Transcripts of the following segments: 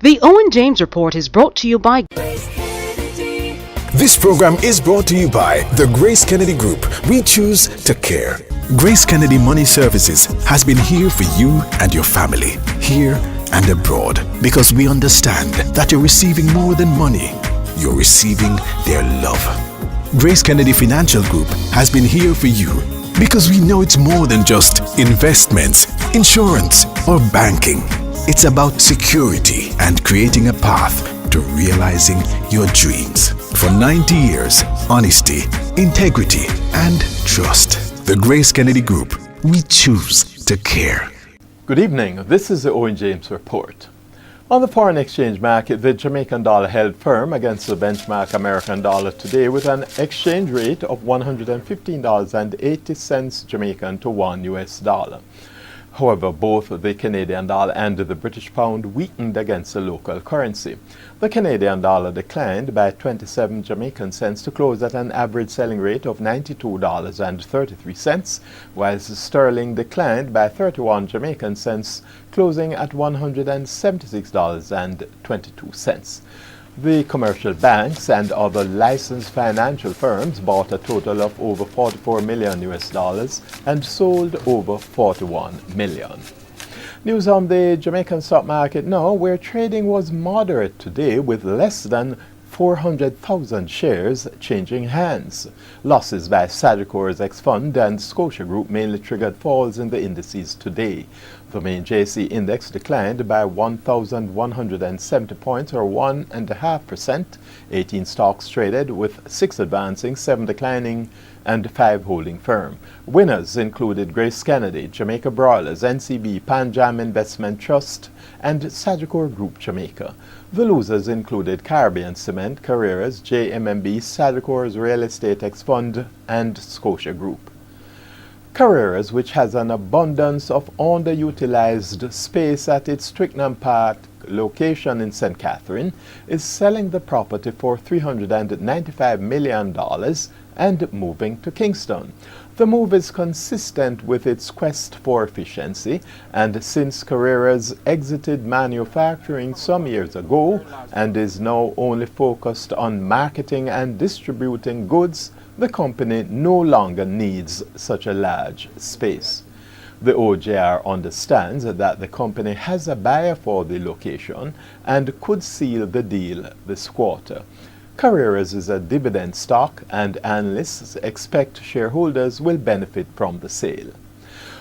The Owen James Report is brought to you by This program is brought to you by the Grace Kennedy Group. We choose to care. Grace Kennedy Money Services has been here for you and your family, here and abroad, because we understand that you're receiving more than money. You're receiving their love. Grace Kennedy Financial Group has been here for you because we know it's more than just investments, insurance, or banking. It's about security and creating a path to realizing your dreams. For 90 years, honesty, integrity, and trust. The Grace Kennedy Group, we choose to care. Good evening. This is the Owen James Report. On the foreign exchange market, the Jamaican dollar held firm against the benchmark American dollar today with an exchange rate of $115.80 Jamaican to $1. However, both the Canadian dollar and the British pound weakened against the local currency. The Canadian dollar declined by 27 Jamaican cents to close at an average selling rate of $92.33, whilst the sterling declined by 31 Jamaican cents, closing at $176.22. The commercial banks and other licensed financial firms bought a total of over $44 million and sold over $41 million. News on the Jamaican stock market now, where trading was moderate today with less than 400,000 shares changing hands. Losses by Sagicor's ex-fund and Scotia Group mainly triggered falls in the indices today. The main JC index declined by 1,170 points or 1.5%. 18 stocks traded, with 6 advancing, 7 declining, and 5 holding firm. Winners included Grace Kennedy, Jamaica Broilers, NCB, Panjam Investment Trust, and Sagicor Group Jamaica. The losers included Caribbean Cement, Carreras, JMMB, Sagicor's Real Estate Ex-Fund, and Scotia Group. Carreras, which has an abundance of underutilized space at its Twickenham Park location in St. Catherine, is selling the property for $395 million and moving to Kingston. The move is consistent with its quest for efficiency, and since Carreras exited manufacturing some years ago and is now only focused on marketing and distributing goods, the company no longer needs such a large space. The OJR understands that the company has a buyer for the location and could seal the deal this quarter. Carreras is a dividend stock, and analysts expect shareholders will benefit from the sale.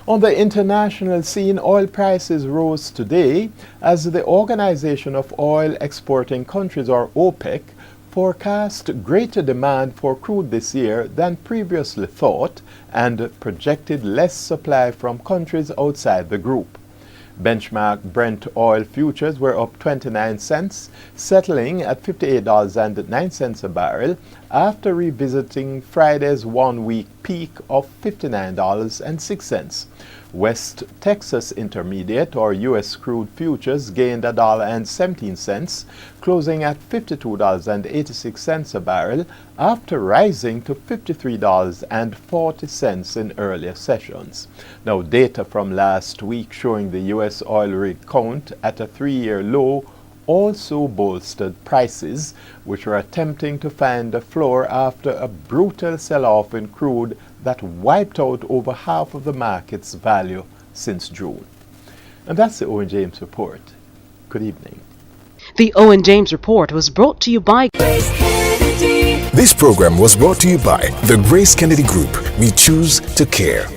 On the international scene, oil prices rose today as the Organization of Oil Exporting Countries, or OPEC, forecast greater demand for crude this year than previously thought and projected less supply from countries outside the group. Benchmark Brent oil futures were up 29 cents, settling at $58.09 a barrel after revisiting Friday's one-week peak of $59.06. West Texas Intermediate, or U.S. crude futures, gained $1.17, closing at $52.86 a barrel after rising to $53.40 in earlier sessions. Now, data from last week showing the U.S. oil rig count at a 3-year low also bolstered prices, which are attempting to find a floor after a brutal sell-off in crude that wiped out over half of the market's value since June. And that's the Owen James Report. Good evening. The Owen James Report was brought to you by Grace Kennedy. This program was brought to you by the Grace Kennedy Group. We choose to care.